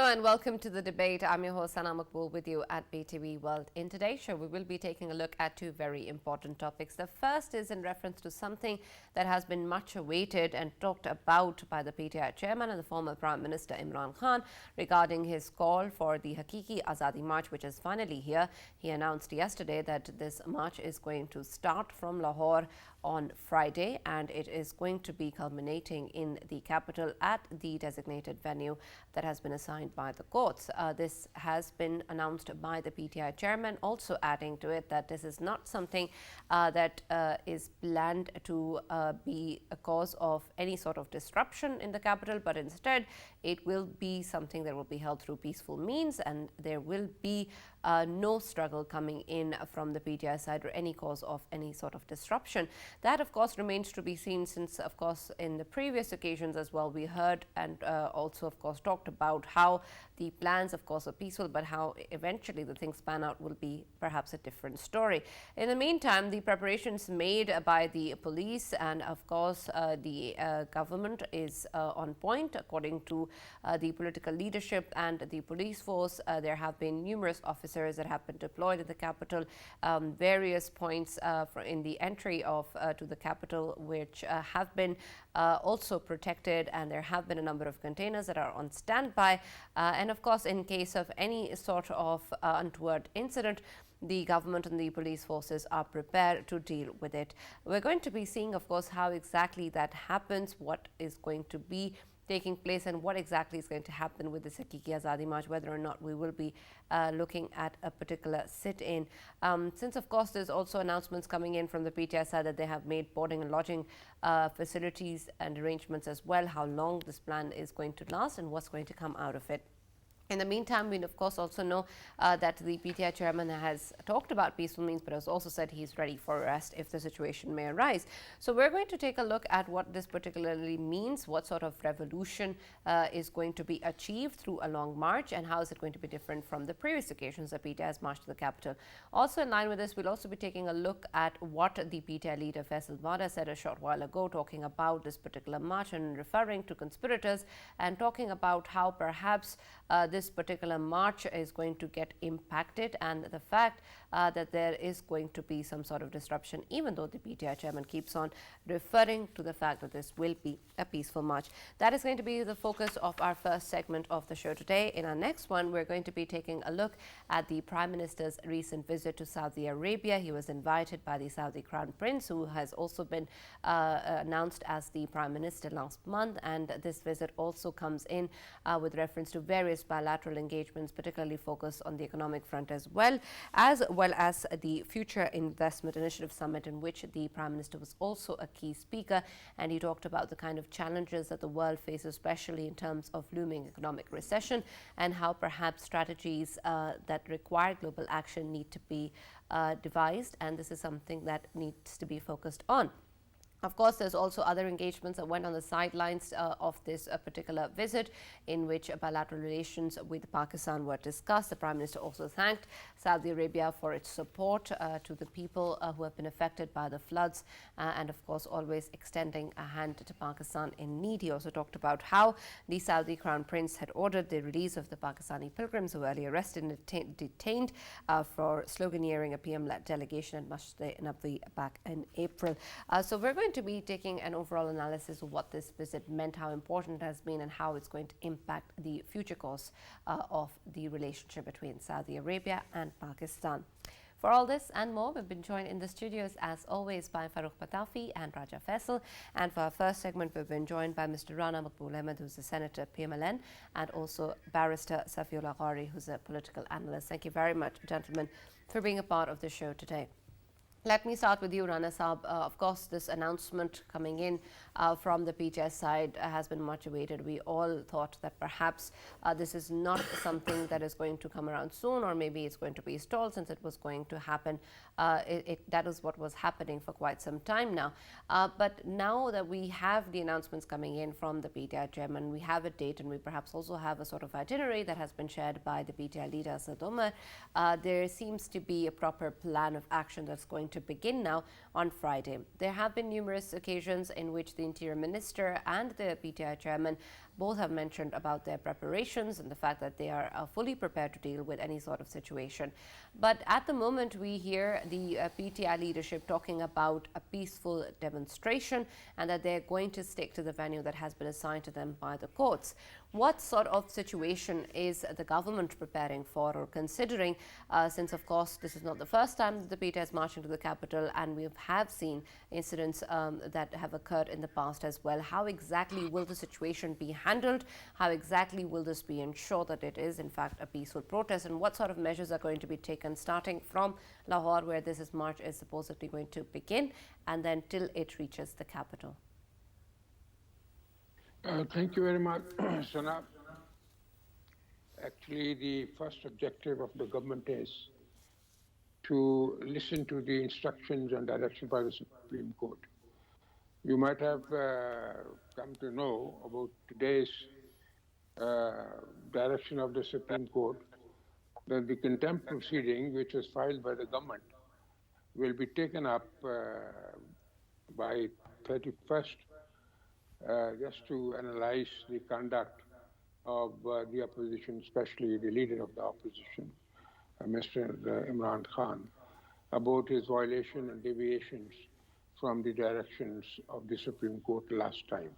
Hello and welcome to the debate. I'm your host Sana Makbul with you at BTV World. In today's show, we will be taking a look at two very important topics. The first is in reference to something that has been much awaited and talked about by the PTI chairman and the former Prime Minister Imran Khan regarding his call for the Hakiki Azadi March, which is finally here. He announced yesterday that this march is going to start from Lahore on Friday and it is going to be culminating in the capital at the designated venue that has been assigned by the courts. This has been announced by the PTI chairman, also adding to it that this is not something that is planned to be a cause of any sort of disruption in the capital, but instead it will be something that will be held through peaceful means, and there will be no struggle coming in from the PTI side or any cause of any sort of disruption. That, of course, remains to be seen, since, of course, in the previous occasions as well, we heard and also, of course, talked about how the plans, of course, are peaceful, but how eventually the things pan out will be perhaps a different story. In the meantime, the preparations made by the police and, of course, the government is on point. According to the political leadership and the police force, there have been numerous officers that have been deployed in the capital, various points in the entry of to the capital, which have been also protected, and there have been a number of containers that are on standby. And of course, in case of any sort of untoward incident, the government and the police forces are prepared to deal with it. We're going to be seeing, of course, how exactly that happens, what is going to be taking place, and what exactly is going to happen with the Hakiki Azadi March, whether or not we will be looking at a particular sit-in. Since, of course, there's also announcements coming in from the PTI side that they have made boarding and lodging facilities and arrangements as well, how long this plan is going to last and what's going to come out of it. In the meantime, we of course also know that the PTI chairman has talked about peaceful means, but has also said he's ready for arrest if the situation may arise. So we're going to take a look at what this particularly means, what sort of revolution is going to be achieved through a long march, and how is it going to be different from the previous occasions that PTI has marched to the capital. Also in line with this, we'll also be taking a look at what the PTI leader Faisal Bada said a short while ago, talking about this particular march and referring to conspirators, and talking about how perhaps this particular march is going to get impacted, and the fact that there is going to be some sort of disruption, even though the PTI chairman keeps on referring to the fact that this will be a peaceful march. That is going to be the focus of our first segment of the show today. In our next one, we're going to be taking a look at the Prime Minister's recent visit to Saudi Arabia. He was invited by the Saudi Crown Prince, who has also been announced as the Prime Minister last month, and this visit also comes in with reference to various bilateral engagements, particularly focused on the economic front as well as the Future Investment Initiative Summit, in which the Prime Minister was also a key speaker, and he talked about the kind of challenges that the world faces, especially in terms of looming economic recession, and how perhaps strategies that require global action need to be devised, and this is something that needs to be focused on. Of course, there's also other engagements that went on the sidelines of this particular visit, in which bilateral relations with Pakistan were discussed. The Prime Minister also thanked Saudi Arabia for its support to the people who have been affected by the floods, and of course always extending a hand to Pakistan in need. He also talked about how the Saudi Crown Prince had ordered the release of the Pakistani pilgrims who were earlier arrested and detained for sloganeering a PM-led delegation at Masjid Nabawi back in April. So we're going to be taking an overall analysis of what this visit meant, how important it has been, and how it's going to impact the future course of the relationship between Saudi Arabia and Pakistan. For all this and more, we've been joined in the studios as always by Farooq Patafi and Raja Faisal. And for our first segment, we've been joined by Mr. Rana Makbul Ahmed, who's a senator PMLN, and also barrister Safiullah Ghari, who's a political analyst. Thank you very much, gentlemen, for being a part of the show today. Let me start with you, Rana Saab. Of course, this announcement coming in from the PTI side has been much awaited. We all thought that perhaps this is not something that is going to come around soon, or maybe it's going to be stalled, since it was going to happen. That is what was happening for quite some time now. But now that we have the announcements coming in from the PTI chairman, we have a date, and we perhaps also have a sort of itinerary that has been shared by the PTI leader, Asad Omar. There seems to be a proper plan of action that's going to begin now on Friday. There have been numerous occasions in which the Interior Minister and the PTI chairman both have mentioned about their preparations and the fact that they are fully prepared to deal with any sort of situation. But at the moment, we hear the PTI leadership talking about a peaceful demonstration and that they're going to stick to the venue that has been assigned to them by the courts. What sort of situation is the government preparing for or considering, since, of course, this is not the first time that the PTI is marching to the capital, and we have seen incidents that have occurred in the past as well? How exactly will the situation be handled? How exactly will this be ensured that it is, in fact, a peaceful protest? And what sort of measures are going to be taken starting from Lahore, where this march is supposedly going to begin, and then till it reaches the capital? Thank you very much, Sana. Actually, the first objective of the government is to listen to the instructions and direction by the Supreme Court. You might have come to know about today's direction of the Supreme Court that the contempt proceeding, which was filed by the government, will be taken up by 31st, just to analyze the conduct of the opposition, especially the leader of the opposition, Mr. Imran Khan, about his violation and deviations from the directions of the Supreme Court last time.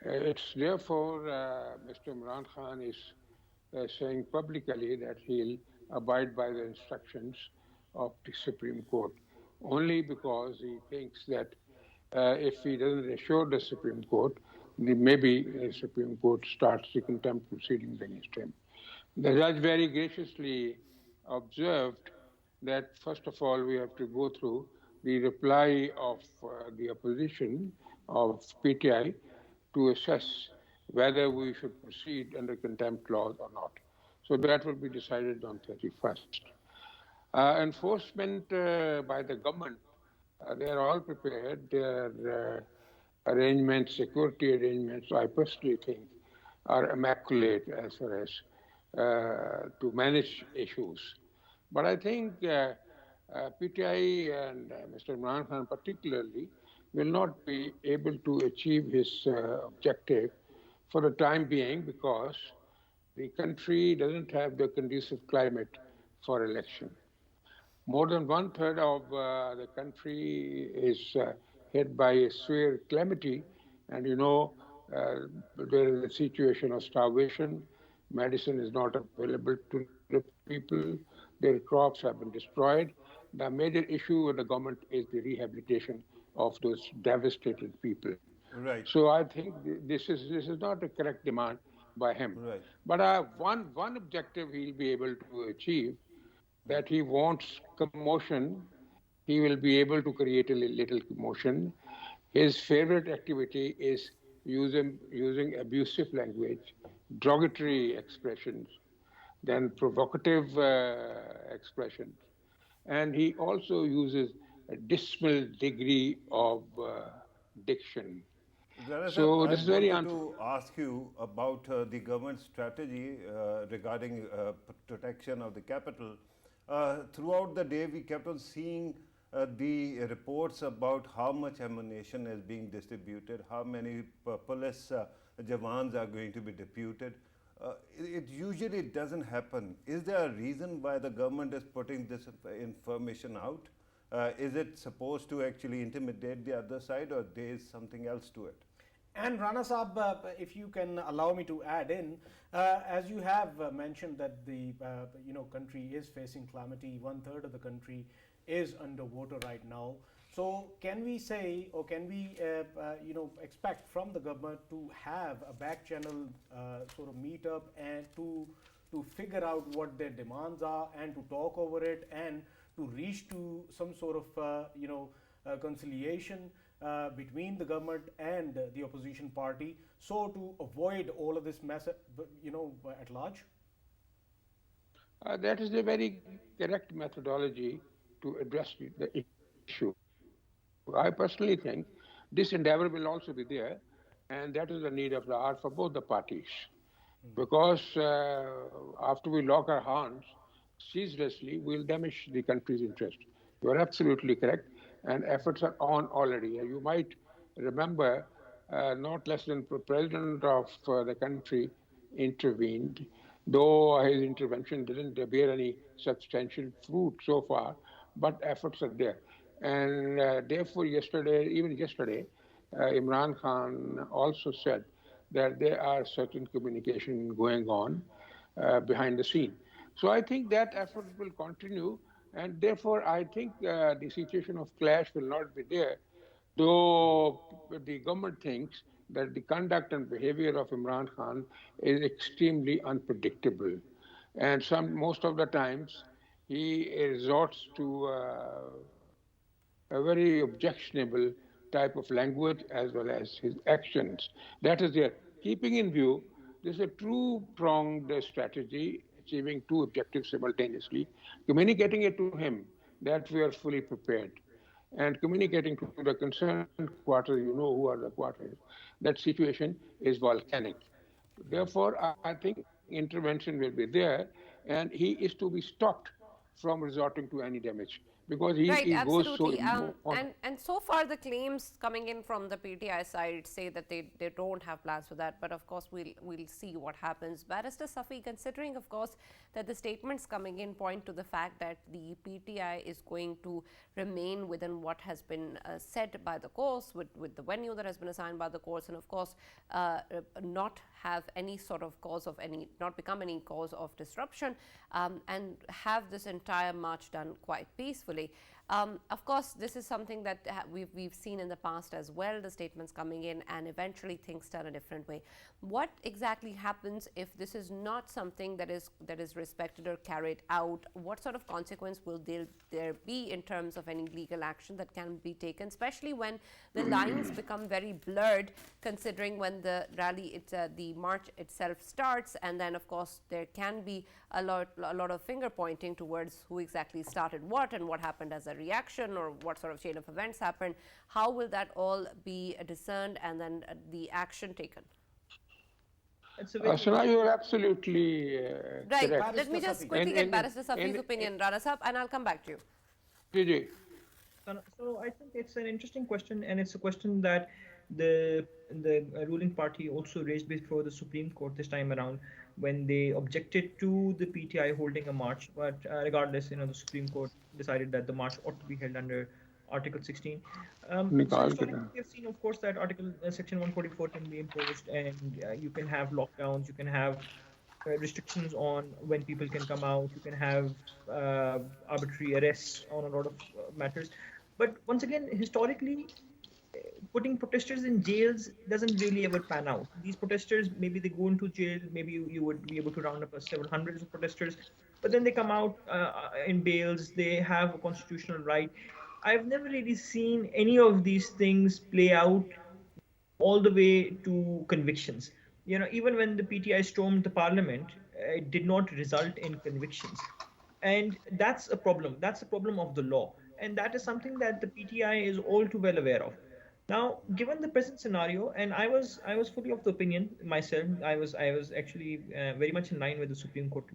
It's therefore Mr. Imran Khan is saying publicly that he'll abide by the instructions of the Supreme Court, only because he thinks that if he doesn't assure the Supreme Court, maybe the Supreme Court starts the contempt proceedings against him. The judge very graciously observed that, first of all, we have to go through the reply of the opposition of PTI to assess whether we should proceed under contempt laws or not. So that will be decided on 31st. Enforcement by the government, they are all prepared. Their arrangements, security arrangements, I personally think, are immaculate as far as to manage issues. But I think PTI and Mr. Imran Khan particularly will not be able to achieve his objective for the time being, because the country doesn't have the conducive climate for election. More than 1/3 of the country is hit by a severe calamity, and there is a situation of starvation. Medicine is not available to the people. Their crops have been destroyed. The major issue with the government is the rehabilitation of those devastated people. Right. So I think this is not a correct demand by him. Right. But one objective he'll be able to achieve, that he wants commotion. He will be able to create a little commotion. His favorite activity is using abusive language, derogatory expressions, then provocative expressions. And he also uses a dismal degree of diction. So this is very to ask you about the government strategy regarding protection of the capital. Throughout the day, we kept on seeing the reports about how much ammunition is being distributed, how many police jawans are going to be deputed. It usually doesn't happen. Is there a reason why the government is putting this information out? Is it supposed to actually intimidate the other side, or there is something else to it? And Rana Saab, if you can allow me to add in, as you have mentioned that the country is facing calamity, 1/3 of the country is underwater right now. So can we say, or can we expect from the government to have a back channel sort of meet up and to figure out what their demands are and to talk over it and to reach to some sort of conciliation between the government and the opposition party, so to avoid all of this mess, at large? That is a very correct methodology to address the issue. I personally think this endeavor will also be there, and that is the need of the hour for both the parties. Because after we lock our hands ceaselessly, we'll damage the country's interest. You are absolutely correct, and efforts are on already. You might remember not less than the president of the country intervened, though his intervention didn't bear any substantial fruit so far, but efforts are there. And therefore, even yesterday, Imran Khan also said that there are certain communication going on behind the scene. So I think that effort will continue, and therefore I think the situation of clash will not be there, though the government thinks that the conduct and behavior of Imran Khan is extremely unpredictable. And most of the times he resorts to a very objectionable type of language as well as his actions. That is there. Keeping in view, this is a true pronged strategy, achieving two objectives simultaneously, communicating it to him that we are fully prepared, and communicating to the concerned quarters, you know who are the quarters, that situation is volcanic. Therefore, I think intervention will be there, and he is to be stopped from resorting to any damage because he Right, goes so absolutely. And so far, the claims coming in from the PTI side say that they don't have plans for that. But of course, we'll see what happens. Barrister Safi, considering, of course, that the statements coming in point to the fact that the PTI is going to remain within what has been said by the courts, with the venue that has been assigned by the courts, and of course, not have any sort of cause of any, not become any cause of disruption, and have this entire march done quite peacefully. Of course, this is something that we've seen in the past as well, the statements coming in, and eventually things turn a different way. What exactly happens if this is not something that is respected or carried out? What sort of consequence will there be in terms of any legal action that can be taken, especially when the lines become very blurred, considering when the rally, the march itself starts, and then of course there can be a lot of finger pointing towards who exactly started what and what happened as a reaction, or what sort of chain of events happened. How will that all be discerned and then the action taken? It's a very Sana, you are absolutely Right. correct. Let me just Safi. quickly get Barrister In, Safi's opinion, Rana Sahab, and I'll come back to you. Gigi, So I think it's an interesting question, and it's a question that the ruling party also raised before the Supreme Court this time around when they objected to the PTI holding a march. But regardless, the Supreme Court decided that the march ought to be held under Article 16. So निकाल के historically, we have seen, of course, that Article Section 144 can be imposed, and you can have lockdowns, you can have restrictions on when people can come out. You can have arbitrary arrests on a lot of matters. But once again, historically, putting protesters in jails doesn't really ever pan out. These protesters, maybe they go into jail, maybe you would be able to round up several hundreds of protesters, but then they come out in bails, they have a constitutional right. I've never really seen any of these things play out all the way to convictions. Even when the PTI stormed the parliament, it did not result in convictions. And that's a problem. That's a problem of the law. And that is something that the PTI is all too well aware of. Now, given the present scenario, and I was fully of the opinion myself, I was actually very much in line with the Supreme Court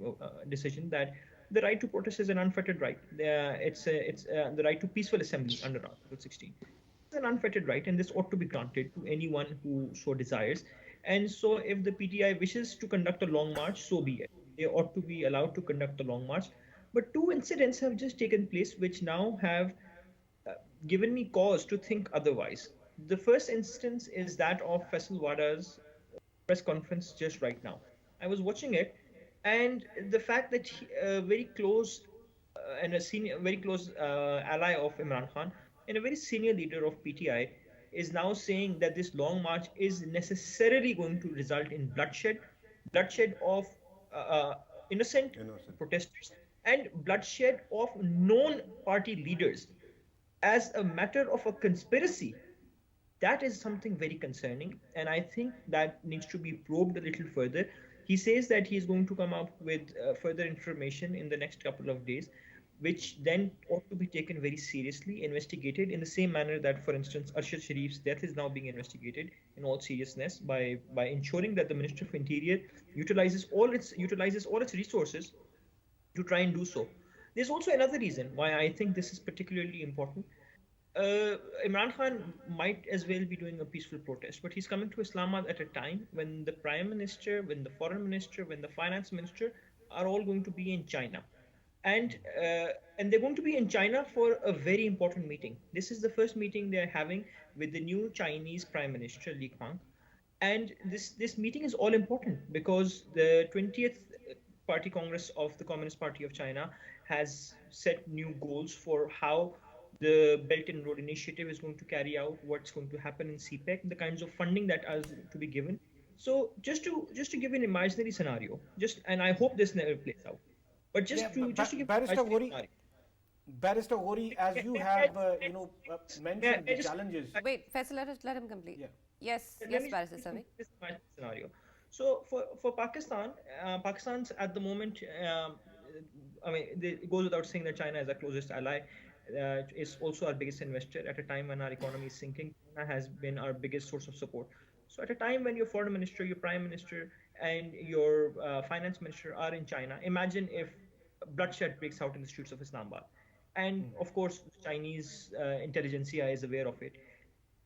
decision that the right to protest is an unfettered right. It's the right to peaceful assembly under Article 16. It's an unfettered right, and this ought to be granted to anyone who so desires. And so, if the PTI wishes to conduct a long march, so be it. They ought to be allowed to conduct a long march. But two incidents have just taken place which now have uh, given me cause to think otherwise. The first instance is that of Faisal Wada's press conference just right now. I was watching it, and the fact that very close and a senior, very close ally of Imran Khan and a very senior leader of PTI is now saying that this long march is necessarily going to result in bloodshed of uh, uh, innocent Innocent. protesters and bloodshed of known party leaders as a matter of a conspiracy. That is something very concerning, and I think that needs to be probed a little further. He says that he is going to come up with further information in the next couple of days, which then ought to be taken very seriously, investigated in the same manner that, for instance, Arshad Sharif's death is now being investigated in all seriousness by ensuring that the Ministry of Interior utilizes all its resources to try and do so. There's also another reason why I think this is particularly important. Imran Khan might as well be doing a peaceful protest, but he's coming to Islamabad at a time when the prime minister, when the foreign minister, when the finance minister are all going to be in China, and uh, and they're going to be in China for a very important meeting. This is the first meeting they're having with the new Chinese Prime Minister Li Qiang, and this meeting is all important because the 20th Party Congress of the Communist Party of China has set new goals for how the Belt and Road Initiative is going to carry out, what's going to happen in CPEC, the kinds of funding that is to be given. So just to give an imaginary scenario, just and I hope this never plays out, but Yeah, just to give an Barrister imaginary Gori, scenario. Barrister Gori, as you have mentioned the Just challenges. Wait, Faisal, let him complete. Yeah. Yes, let yes, me Barrister just Savi. this imaginary scenario. So for Pakistan, Pakistan's at the moment, I mean, it goes without saying that China is our closest ally. Is also our biggest investor at a time when our economy is sinking. China has been our biggest source of support. So at a time when your foreign minister, your prime minister, and your finance minister are in China, imagine if bloodshed breaks out in the streets of Islamabad. And of course, the Chinese intelligentsia is aware of it.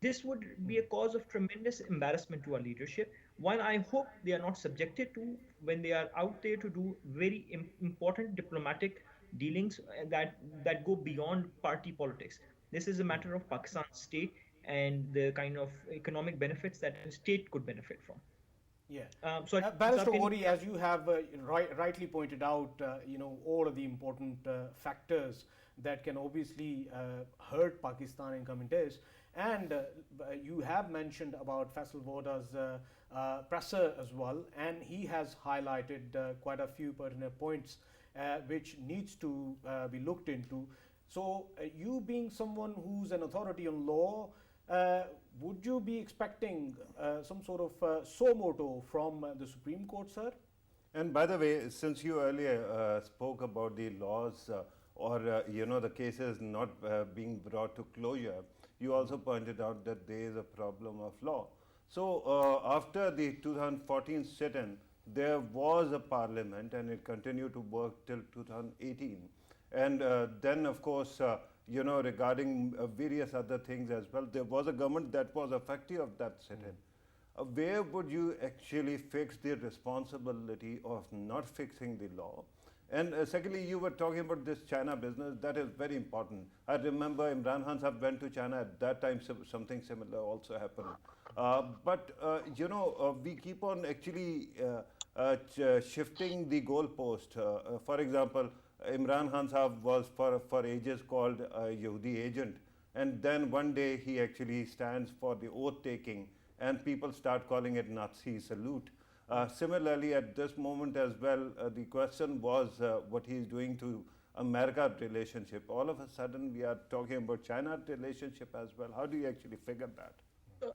This would be a cause of tremendous embarrassment to our leadership. One I hope they are not subjected to when they are out there to do very important diplomatic dealings that go beyond party politics. This is a matter of Pakistan's state and the kind of economic benefits that a state could benefit from. Yeah. Sorry, Barrister can you? Gori, as you have rightly pointed out, all of the important factors that can obviously hurt Pakistan in coming days. And you have mentioned about Faisal Voda's presser as well, and he has highlighted quite a few pertinent points which needs to be looked into. So, you being someone who's an authority on law, uh, would you be expecting some sort of suo moto from the Supreme Court, sir? And by the way, since you earlier spoke about the laws or the cases not being brought to closure, you also pointed out that there is a problem of law. So after the 2014 sit-in, there was a parliament and it continued to work till 2018. And then, of course, regarding various other things as well, there was a government that was effective of that sit-in. Where would you actually fix the responsibility of not fixing the law? And secondly, you were talking about this China business. That is very important. I remember Imran Khan Sahab went to China at that time. Something similar also happened. We keep on actually shifting the goalpost. For example, Imran Khan Sahab was for ages called a Yehudi agent. And then one day he actually stands for the oath taking and people start calling it Nazi salute. Similarly, at this moment as well, the question was what he is doing to America relationship. All of a sudden, we are talking about China relationship as well. How do you actually figure that? So,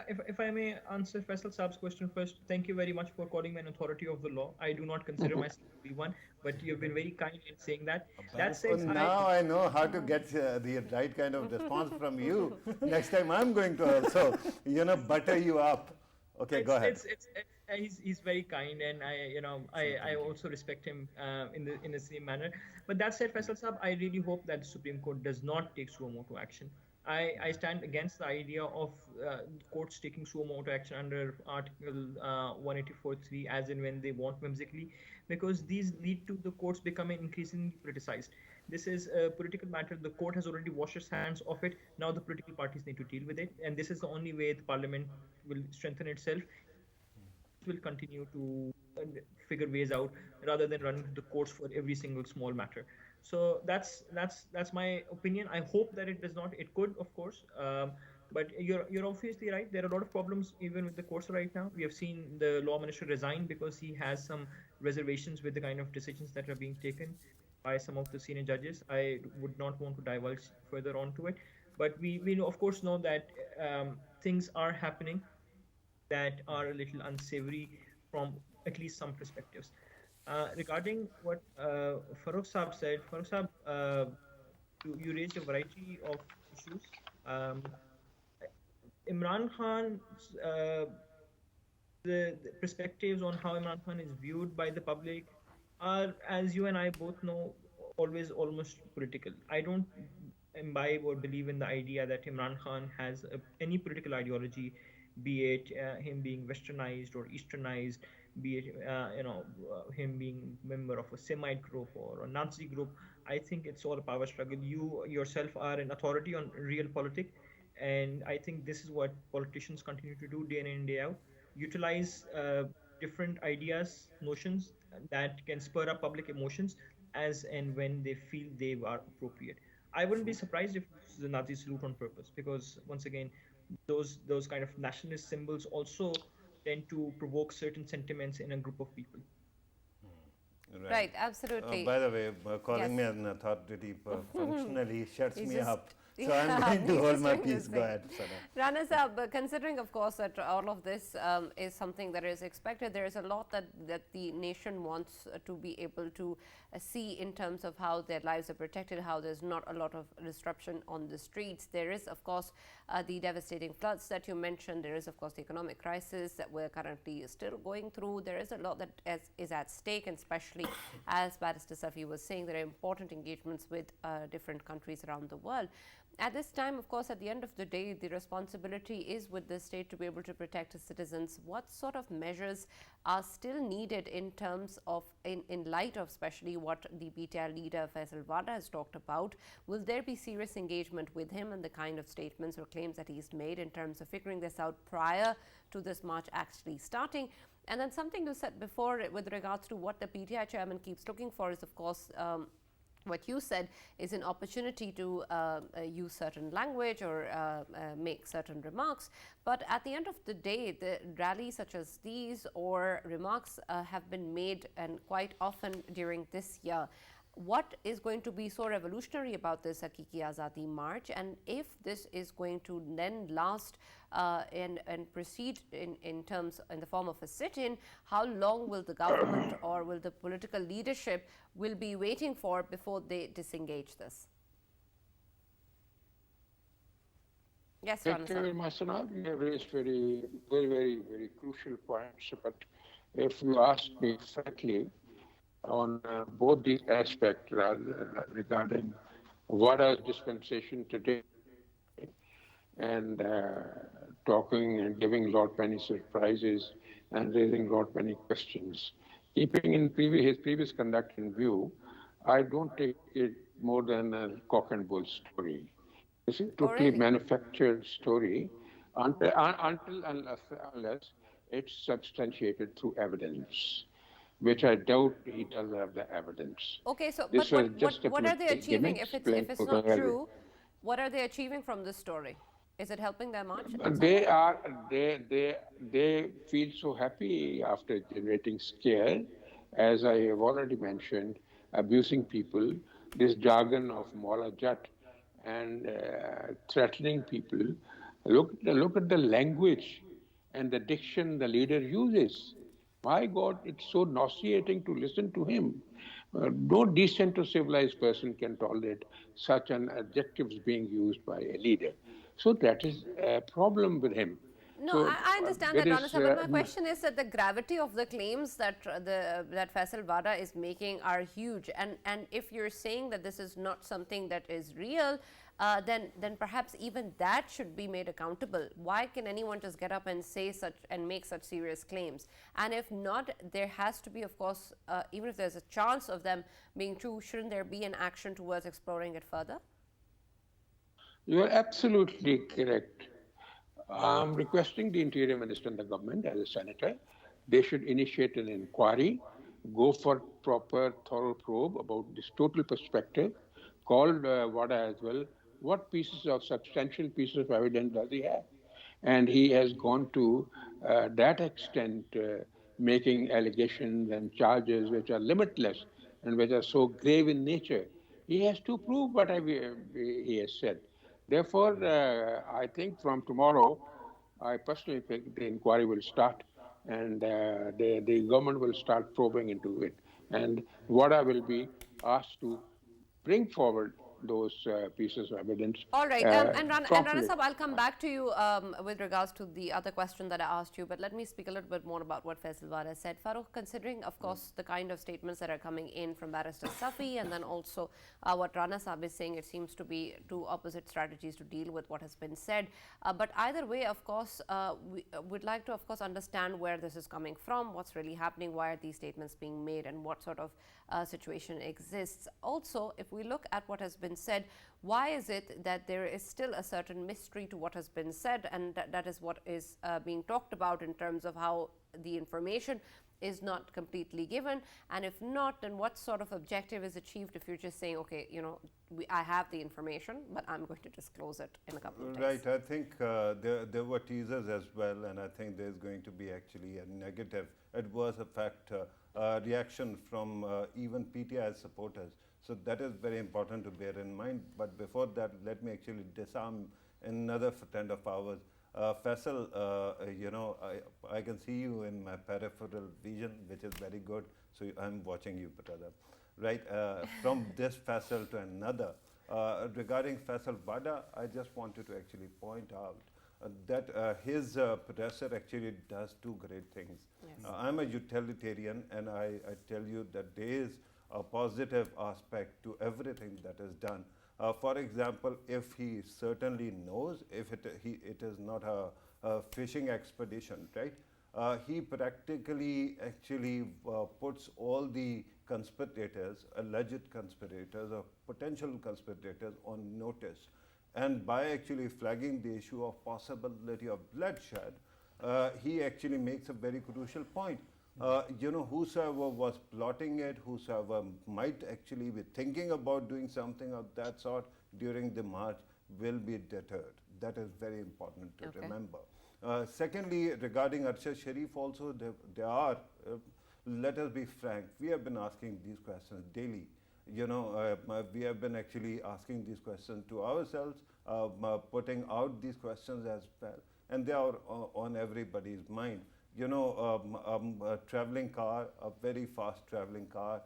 if I may answer Faisal Saab's question first, thank you very much for calling me an authority of the law. I do not consider myself to be one, but you've been very kind in saying that. That So said, now I know how to get the right kind of response from you. Next time I'm going to also, butter you up. Okay, go ahead. He's very kind, and I also respect him in the same manner. But that said, Faisal Saab, I really hope that the Supreme Court does not take suo motu action. I stand against the idea of courts taking suo motu action under Article 184.3 as and when they want whimsically, because these lead to the courts becoming increasingly politicized. This is a political matter. The court has already washed its hands of it. Now the political parties need to deal with it, and this is the only way the parliament will strengthen itself. Will continue to figure ways out rather than running to the courts for every single small matter. So that's my opinion. I hope that it does not. It could, of course, but you're obviously right. There are a lot of problems even with the courts right now. We have seen the law minister resign because he has some reservations with the kind of decisions that are being taken by some of the senior judges. I would not want to divulge further onto it, but we know, of course, know that things are happening that are a little unsavory from at least some perspectives. Regarding what Farooq Saab said, Farooq Saab, you raised a variety of issues. Um, Imran Khan, the perspectives on how Imran Khan is viewed by the public are, as you and I both know, always almost political. I don't imbibe or believe in the idea that Imran Khan has any political ideology, be it him being westernized or easternized, be it him being member of a Semite group or a Nazi group. I think it's all a power struggle. You yourself are an authority on real politics, and I think this is what politicians continue to do day in and day out: utilize different ideas, notions that can spur up public emotions as and when they feel they are appropriate. I wouldn't be surprised if this is a Nazi salute on purpose, because once again, those kind of nationalist symbols also tend to provoke certain sentiments in a group of people. Right, absolutely. By the way, calling me Yes. an authority functionally shuts He's me just- up. So Yeah, I'm going to he's hold just my doing peace. his Go thing. ahead, Sana. Rana Saab, but considering, of course, that all of this is something that is expected, there is a lot that the nation wants to be able to see in terms of how their lives are protected, how there's not a lot of disruption on the streets. There is, of course, the devastating floods that you mentioned. There is, of course, the economic crisis that we're currently still going through. There is a lot that is at stake, and especially, as Barrister Safi was saying, there are important engagements with different countries around the world. At this time, of course, at the end of the day, the responsibility is with the state to be able to protect its citizens. What sort of measures are still needed in terms of, in light of especially what the PTI leader Faisal Wada has talked about? Will there be serious engagement with him and the kind of statements or claims that he's made in terms of figuring this out prior to this march actually starting? And then something you said before with regards to what the PTI chairman keeps looking for is, of course, what you said is an opportunity to use certain language or make certain remarks. But at the end of the day, the rallies such as these or remarks have been made, and quite often during this year. What is going to be so revolutionary about this Hakiki Azadi March, and if this is going to then last and proceed in the form of a sit-in, how long will the government or will the political leadership will be waiting for before they disengage this? Yes, Thank Rana you sir. very much, Sanal. You have raised very crucial points. But if you ask me frankly, on both these aspects regarding Wada's dispensation today and talking and giving Lord many surprises and raising Lord many questions. Keeping in his previous conduct in view, I don't take it more than a cock and bull story. It's a Oh, totally really? manufactured story until unless it's substantiated through evidence, which I doubt he does have the evidence. Okay, so This but was just a what are they political achieving gimmicks if playing it's for not Royal. true? What are they achieving from this story? Is it helping their march in some They way? are they feel so happy after generating scare, as I have already mentioned, abusing people, this jargon of Mola Jat and threatening people. Look at the language and the diction the leader uses. My God, it's so nauseating to listen to him. No decent or civilized person can tolerate such an adjectives being used by a leader. So that is a problem with him. No, So I understand there that, Rana is sir, but my question is that the gravity of the claims that that Faisal Wada is making are huge, and if you're saying that this is not something that is real, then perhaps even that should be made accountable. Why can anyone just get up and say such and make such serious claims? And if not, there has to be, of course, even if there's a chance of them being true, shouldn't there be an action towards exploring it further? You are absolutely correct. I'm requesting the Interior Minister and the government, as a senator, they should initiate an inquiry, go for proper, thorough probe about this total perspective, called WADA as well. What substantial pieces of evidence does he have? And he has gone to that extent, making allegations and charges which are limitless and which are so grave in nature. He has to prove what he has said. Therefore, I think from tomorrow, I personally think the inquiry will start, and the government will start probing into it. And WADA will be asked to bring forward those pieces of evidence. All right, and Rana Promptly. Sahab, I'll come back to you with regards to the other question that I asked you, but let me speak a little bit more about what Faisal Wada said. Farooq, considering, of course, the kind of statements that are coming in from Barrister Safi, and then also what Rana Sahab is saying, it seems to be two opposite strategies to deal with what has been said. But either way, of course, we would like to, of course, understand where this is coming from, what's really happening, why are these statements being made, and what sort of situation exists. Also, if we look at what has been said, why is it that there is still a certain mystery to what has been said, and that is what is being talked about in terms of how the information is not completely given? And if not, then what sort of objective is achieved if you're just saying, okay, you know, I have the information, but I'm going to disclose it in a couple of days? Right, I think there were teasers as well, and I think there's going to be actually a negative adverse effect reaction from even PTI supporters. So that is very important to bear in mind. But before that, let me actually disarm another friend of ours. Faisal, you know, I can see you in my peripheral vision, which is very good. So I'm watching you, brother. Right, from this Faisal to another. Regarding Faisal Wada, I just wanted to actually point out that his professor actually does two great things. Yes. I'm a utilitarian, and I tell you that there is a positive aspect to everything that is done. For example, if he certainly knows if it is not a fishing expedition, right? He practically actually puts all the conspirators, alleged conspirators or potential conspirators on notice. And by actually flagging the issue of possibility of bloodshed, he actually makes a very crucial point. You know, whosoever was plotting it, whosoever might actually be thinking about doing something of that sort during the march will be deterred. That is very important to remember. Secondly, regarding Arshad Sharif also, there are, let us be frank, we have been asking these questions daily. You know, we have been actually asking these questions to ourselves, putting out these questions as well, and they are on everybody's mind. You know, a traveling car, a very fast traveling car,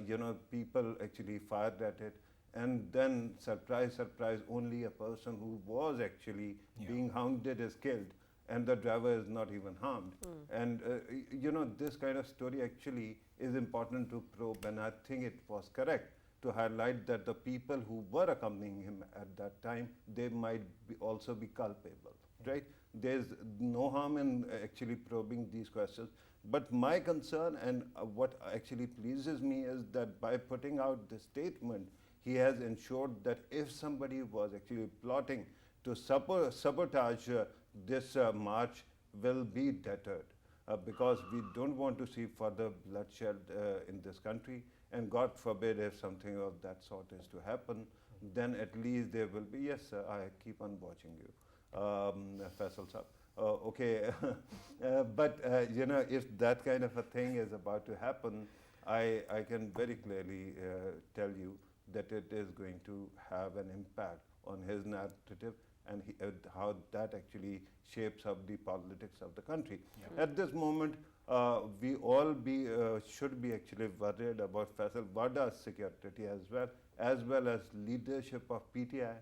you know, people actually fired at it. And then, surprise, surprise, only a person who was actually being hounded is killed, and the driver is not even harmed. And, you know, this kind of story actually is important to probe, and I think it was correct to highlight that the people who were accompanying him at that time, they might also be culpable, right? There's no harm in actually probing these questions. But my concern and what actually pleases me is that by putting out this statement, he has ensured that if somebody was actually plotting to sabotage this march, will be deterred. Because we don't want to see further bloodshed in this country. And God forbid if something of that sort is to happen, then at least there will be, yes, sir, I keep on watching you. Faisal Saab. Okay, but you know, if that kind of a thing is about to happen, I can very clearly tell you that it is going to have an impact on his narrative and how that actually shapes up the politics of the country. At this moment, we all should be actually worried about Faisal Wada's security as well as leadership of PTI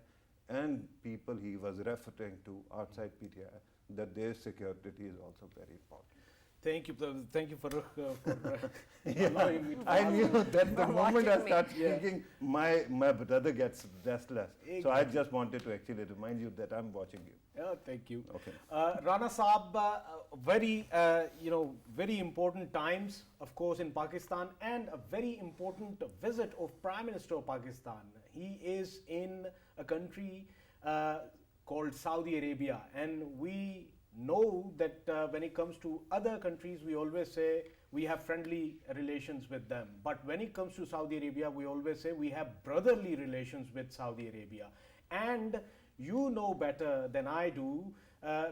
and people he was referring to outside PTI, that their security is also very important. Thank you, Farooq, for allowing me to I knew that the moment I start me. speaking, my brother gets restless. So I just wanted to actually remind you that I'm watching you. Yeah, thank you. Okay. Rana Saab, very very important times, of course, in Pakistan, and a very important visit of Prime Minister of Pakistan. He is in a country called Saudi Arabia, and we know that when it comes to other countries, we always say we have friendly relations with them. But when it comes to Saudi Arabia, we always say we have brotherly relations with Saudi Arabia. And you know better than I do,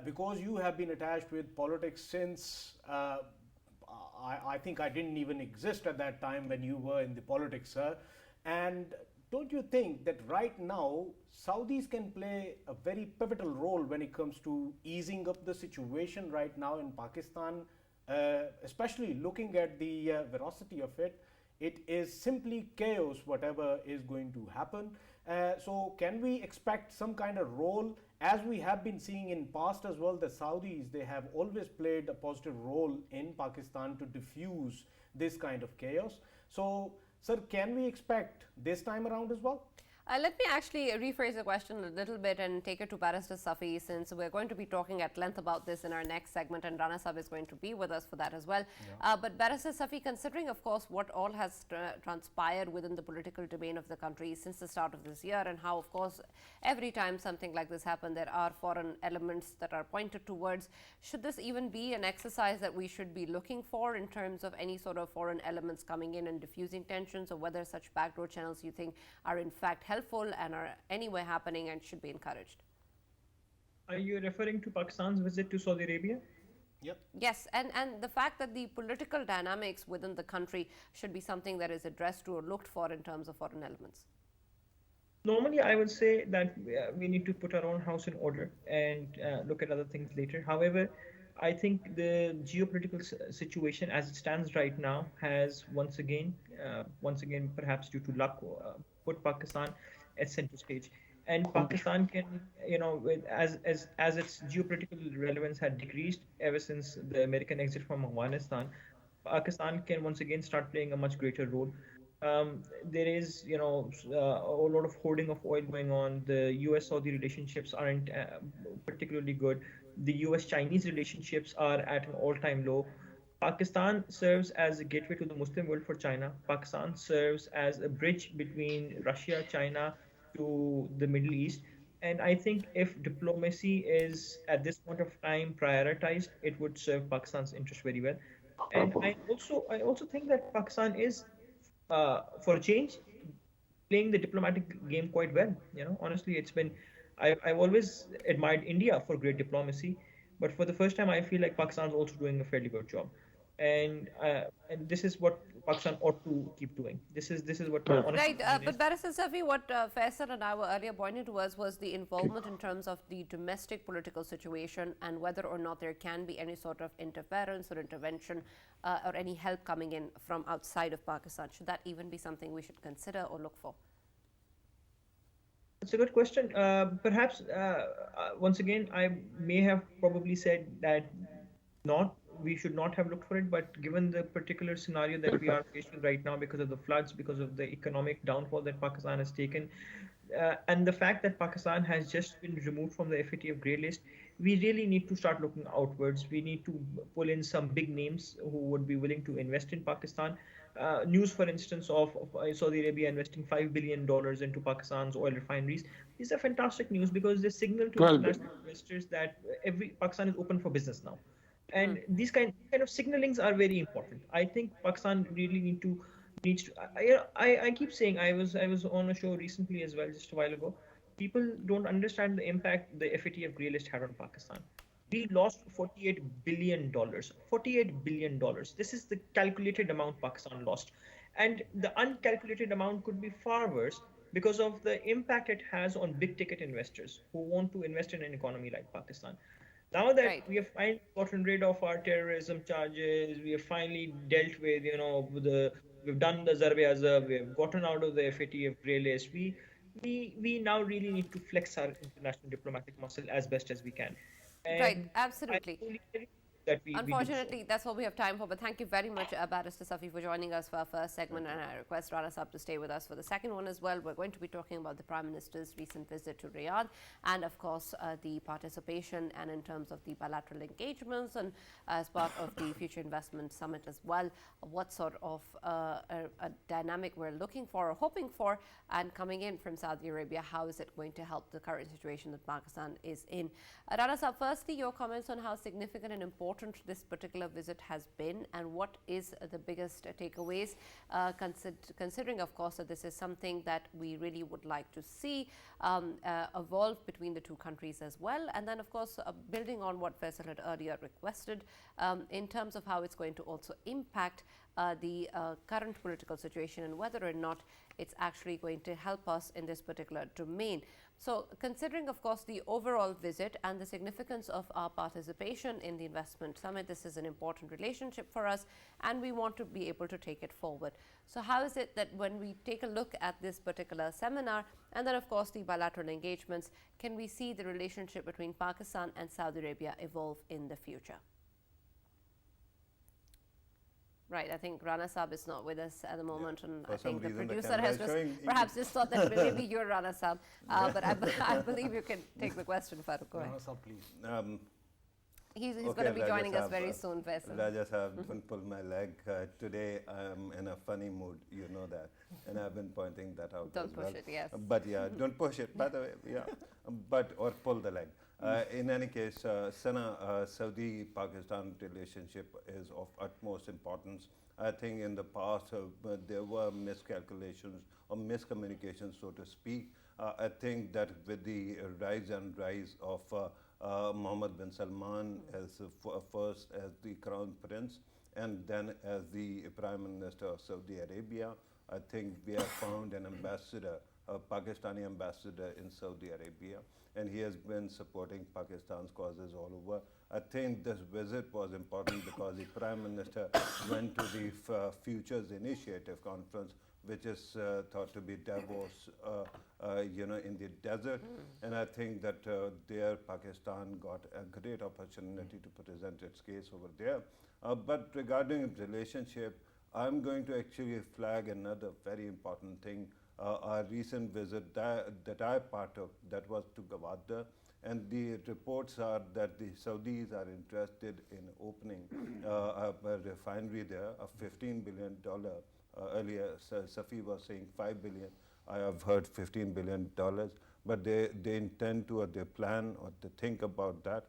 because you have been attached with politics since I think I didn't even exist at that time when you were in the politics, sir. And don't you think that right now Saudis can play a very pivotal role when it comes to easing up the situation right now in Pakistan, especially looking at the veracity of it? It is simply chaos, whatever is going to happen. So, can we expect some kind of role, as we have been seeing in past as well? The Saudis, they have always played a positive role in Pakistan to diffuse this kind of chaos. So, sir, can we expect this time around as well? Let me actually rephrase the question a little bit and take it to Barrister Safi, since we're going to be talking at length about this in our next segment, and Rana Sab is going to be with us for that as well. But Barrister Safi, considering, of course, what all has transpired within the political domain of the country since the start of this year, and how, of course, every time something like this happens, there are foreign elements that are pointed towards. Should this even be an exercise that we should be looking for in terms of any sort of foreign elements coming in and diffusing tensions, or whether such backdoor channels you think are in fact helpful and are anyway happening and should be encouraged? Are you referring to Pakistan's visit to Saudi Arabia? Yep. Yes, and the fact that the political dynamics within the country should be something that is addressed to or looked for in terms of foreign elements. Normally, I would say that we need to put our own house in order and look at other things later. However, I think the geopolitical situation as it stands right now has once again, perhaps due to luck, put Pakistan at center stage. And Pakistan can, as its geopolitical relevance had decreased ever since the American exit from Afghanistan, Pakistan can once again start playing a much greater role. There is, a lot of hoarding of oil going on. The U.S.-Saudi relationships aren't particularly good. The U.S.-Chinese relationships are at an all-time low. Pakistan serves as a gateway to the Muslim world for China. Pakistan serves as a bridge between Russia, China, to the Middle East. And I think if diplomacy is at this point of time prioritized, it would serve Pakistan's interest very well. And I also think that Pakistan is, for a change, playing the diplomatic game quite well. Honestly, I've always admired India for great diplomacy, but for the first time, I feel like Pakistan is also doing a fairly good job, and this is what Pakistan ought to keep doing. This is what my honest Right, opinion but is. Barrister Safi, what Faisal and I were earlier pointing towards was the involvement in terms of the domestic political situation and whether or not there can be any sort of interference or intervention or any help coming in from outside of Pakistan. Should that even be something we should consider or look for? It's a good question. Perhaps once again, I may have probably said that not we should not have looked for it, but given the particular scenario that we are facing right now because of the floods, because of the economic downfall that Pakistan has taken, and the fact that Pakistan has just been removed from the FATF grey list, we really need to start looking outwards. We need to pull in some big names who would be willing to invest in Pakistan. News, for instance, of Saudi Arabia investing $5 billion into Pakistan's oil refineries. These are fantastic news because they signal to 12 international investors that every Pakistan is open for business now. And these kind of signalings are very important. I think Pakistan really needs to. I keep saying, I was on a show recently as well, just a while ago. People don't understand the impact the FATF grey list had on Pakistan. We lost $48 billion. $48 billion. This is the calculated amount Pakistan lost. And the uncalculated amount could be far worse because of the impact it has on big ticket investors who want to invest in an economy like Pakistan. Now that Right. we have finally gotten rid of our terrorism charges, we have finally dealt with, we've done the Zarbe Azab, we have gotten out of the FATF grey list. We now really need to flex our international diplomatic muscle as best as we can. Right, And I absolutely. fully agree that we do so. Unfortunately, that's all we have time for. But thank you very much, Barrister Safi, for joining us for our first segment. And I request Rana Saab to stay with us for the second one as well. We're going to be talking about the Prime Minister's recent visit to Riyadh and, of course, the participation and in terms of the bilateral engagements and as part of the Future Investment Summit as well. What sort of a dynamic we're looking for or hoping for, and coming in from Saudi Arabia, how is it going to help the current situation that Pakistan is in? Rana Saab, firstly, your comments on how significant and important this particular visit has been, and what is the biggest takeaways, considering, of course, that this is something that we really would like to see evolve between the two countries as well. And then, of course, building on what Faisal had earlier requested in terms of how it's going to also impact the current political situation and whether or not it's actually going to help us in this particular domain. So considering, of course, the overall visit and the significance of our participation in the investment summit, this is an important relationship for us and we want to be able to take it forward. So how is it that when we take a look at this particular seminar and then, of course, the bilateral engagements, can we see the relationship between Pakistan and Saudi Arabia evolve in the future? Right, I think Rana Saab is not with us at the moment, and I think the producer has just perhaps just thought that maybe you're Rana Saab, but I believe you can take the question, Farooq. Go ahead. Rana Saab, please. He's going to be joining us very soon, Faisal. Raja Saab, don't pull my leg. Today I'm in a funny mood, you know that. And I've been pointing that out. Don't push it, yes. But yeah, don't push it, by the way. Yeah. Or pull the leg. In any case, Sana, Saudi-Pakistan relationship is of utmost importance. I think in the past there were miscalculations or miscommunications, so to speak. I think that with the rise of Mohammed bin Salman as first as the crown prince and then as the prime minister of Saudi Arabia, I think we have found an ambassador, a Pakistani ambassador in Saudi Arabia, and he has been supporting Pakistan's causes all over. I think this visit was important because the prime minister went to the Futures Initiative conference, which is thought to be Davos, in the desert. And I think that there Pakistan got a great opportunity to present its case over there. But regarding relationship, I'm going to actually flag another very important thing. Our recent visit that I partook, that was to Gwadar, and the reports are that the Saudis are interested in opening a refinery there of $15 billion. Earlier, Safi was saying $5 billion. I have heard $15 billion, but they intend to, or they plan, or they think about that.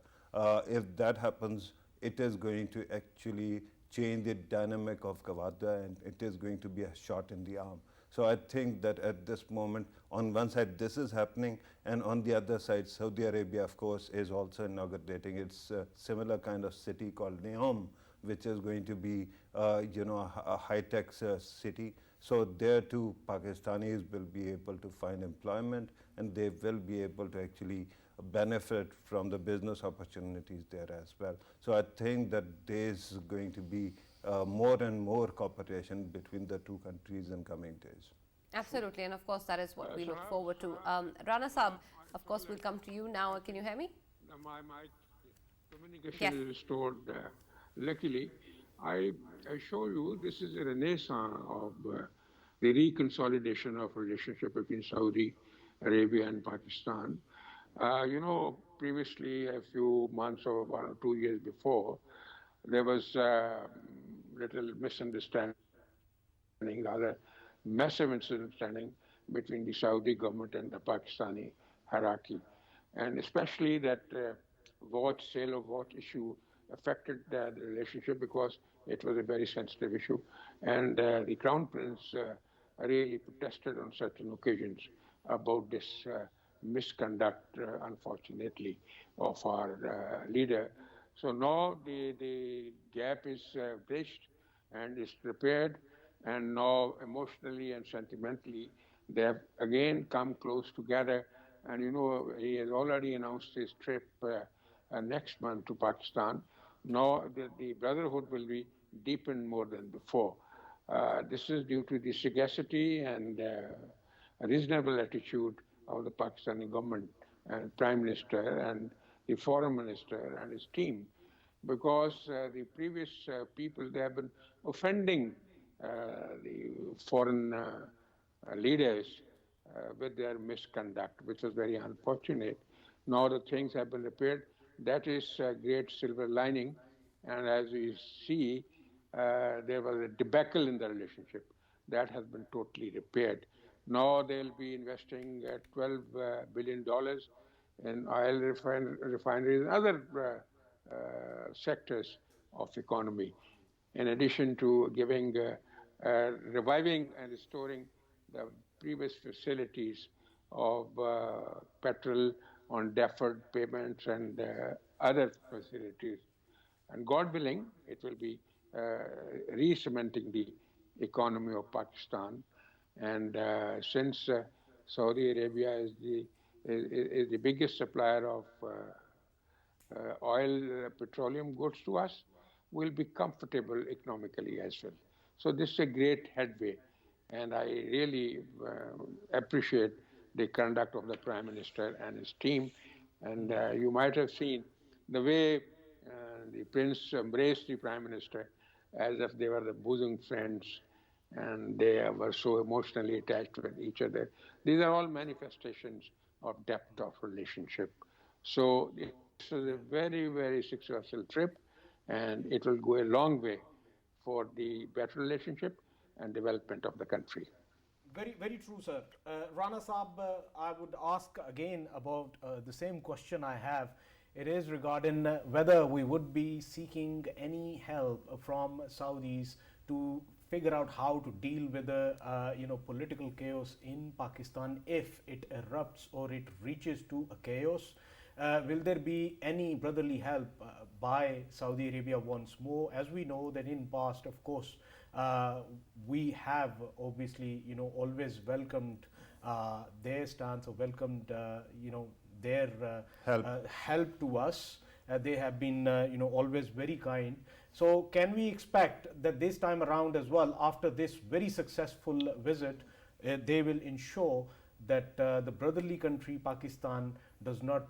If that happens, it is going to actually change the dynamic of Gwadar, and it is going to be a shot in the arm. So I think that at this moment, on one side, this is happening, and on the other side, Saudi Arabia, of course, is also inaugurating its similar kind of city called Neom, which is going to be, a high-tech city. So there too, Pakistanis will be able to find employment, and they will be able to actually benefit from the business opportunities there as well. So I think that there's going to be more and more cooperation between the two countries in coming days. Absolutely, and of course that is what we look forward to. Rana Saab, of course we'll come to you now. Can you hear me? My communication is restored. Luckily, I show you this is a renaissance of the reconsolidation of relationship between Saudi Arabia and Pakistan. Previously, a few months or 1 or 2 years before, there was little misunderstanding, rather massive misunderstanding between the Saudi government and the Pakistani hierarchy. And especially that sale of watch issue affected the relationship because it was a very sensitive issue. And the Crown Prince really protested on certain occasions about this misconduct, unfortunately, of our leader. So now the gap is bridged and is repaired, and now emotionally and sentimentally they have again come close together. And he has already announced his trip next month to Pakistan. Now the brotherhood will be deepened more than before. This is due to the sagacity and reasonable attitude of the Pakistani government and Prime Minister and the Foreign Minister and his team, because the previous people, they have been offending the foreign leaders with their misconduct, which was very unfortunate. Now the things have been repaired. That is a great silver lining. And as we see, there was a debacle in the relationship. That has been totally repaired. Now they'll be investing $12 billion in oil refineries and other sectors of economy, in addition to giving, reviving and restoring the previous facilities of petrol on deferred payments and other facilities. And God willing, it will be re-cementing the economy of Pakistan. And since Saudi Arabia is the biggest supplier of oil, petroleum goods to us, will be comfortable economically as well. So this is a great headway, and I really appreciate the conduct of the Prime Minister and his team. And you might have seen the way the Prince embraced the Prime Minister as if they were the bosom friends, and they were so emotionally attached with each other. These are all manifestations of depth of relationship. So this is a very, very successful trip, and it will go a long way for the better relationship and development of the country. Very, very true, sir. Rana Saab, I would ask again about the same question I have. It is regarding whether we would be seeking any help from Saudis to figure out how to deal with the political chaos in Pakistan if it erupts or it reaches to a chaos. Will there be any brotherly help by Saudi Arabia once more? As we know that in past, of course, we have obviously always welcomed their stance or welcomed their help to us. They have been always very kind. So can we expect that this time around as well, after this very successful visit, they will ensure that the brotherly country Pakistan does not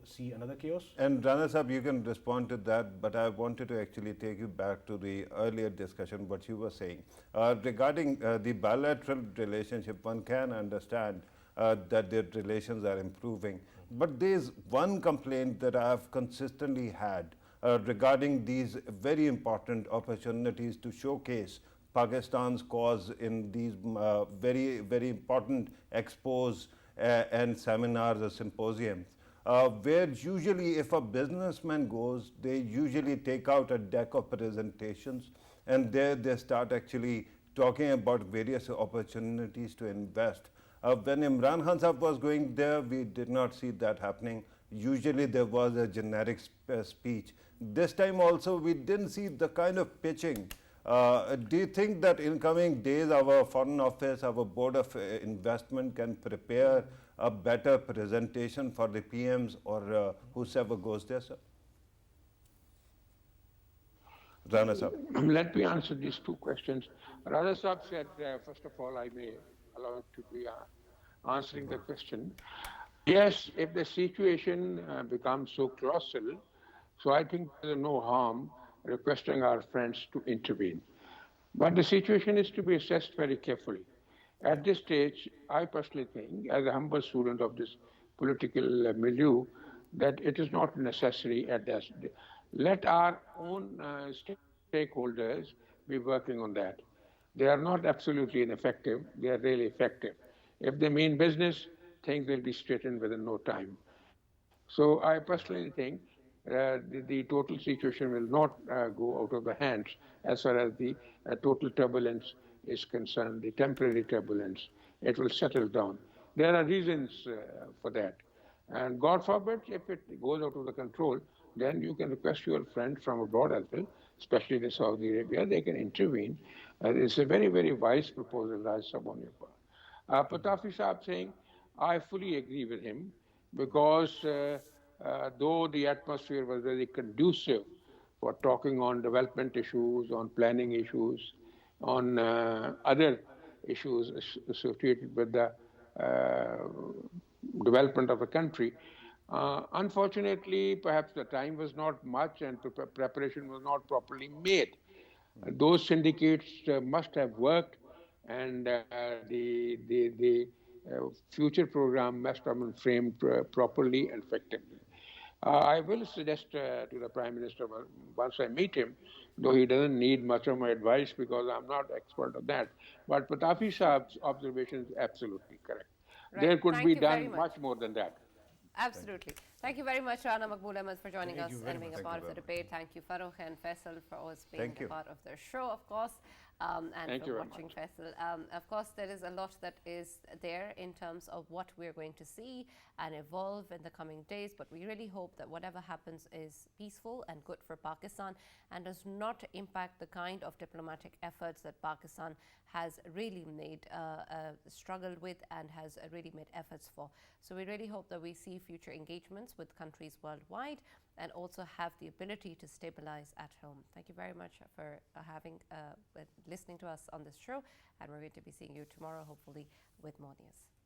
see another chaos? And Rana Sahab, you can respond to that, but I wanted to actually take you back to the earlier discussion, what you were saying. Regarding the bilateral relationship, one can understand that their relations are improving. But there is one complaint that I have consistently had regarding these very important opportunities to showcase Pakistan's cause in these very, very important expos and seminars or symposiums, where usually if a businessman goes, they usually take out a deck of presentations, and there they start actually talking about various opportunities to invest. When Imran Khan Sahab was going there, we did not see that happening. Usually there was a generic speech. This time also we didn't see the kind of pitching. Do you think that in coming days our Foreign Office, our Board of Investment can prepare a better presentation for the PMs or whosoever goes there, sir? Rana Sahab. Let me answer these two questions. Rana Sahab said, first of all, I may allow it to be answering the question. Yes, if the situation becomes so colossal, so I think there's no harm requesting our friends to intervene. But the situation is to be assessed very carefully. At this stage, I personally think, as a humble student of this political milieu, that it is not necessary at this. Let our own stakeholders be working on that. They are not absolutely ineffective, they are really effective. If they mean business, things will be straightened within no time. So I personally think the total situation will not go out of the hands as far as the total turbulence is concerned, the temporary turbulence. It will settle down. There are reasons for that. And God forbid, if it goes out of the control, then you can request your friends from abroad as well, especially the Saudi Arabia, they can intervene. It's a very, very wise proposal, Raj Sahab, on your part. Patafi Saab saying, I fully agree with him, because though the atmosphere was very conducive for talking on development issues, on planning issues, on other issues associated with the development of the country, unfortunately, perhaps the time was not much and preparation was not properly made. Those syndicates must have worked, and the future program must have been framed properly and effectively. I will suggest to the Prime Minister once I meet him, though he doesn't need much of my advice because I'm not expert on that. But Patafi Saab's observation is absolutely correct. Right. There could Thank be you very done much more than that. Absolutely. Thank you very much, Rana Maqbool Ahmed, for joining Thank us you very and being a much. part Thank of you the very debate. Thank you, Farooq and Faisal, for always being Thank a you. part of the show, of course. and Thank for you very watching, much. Faisal. Of course, there is a lot that is there in terms of what we're going to see and evolve in the coming days, but we really hope that whatever happens is peaceful and good for Pakistan and does not impact the kind of diplomatic efforts that Pakistan has really made struggled with and has really made efforts for. So we really hope that we see future engagements with countries worldwide and also have the ability to stabilize at home. Thank you very much for listening to us on this show, and we're going to be seeing you tomorrow, hopefully, with more news.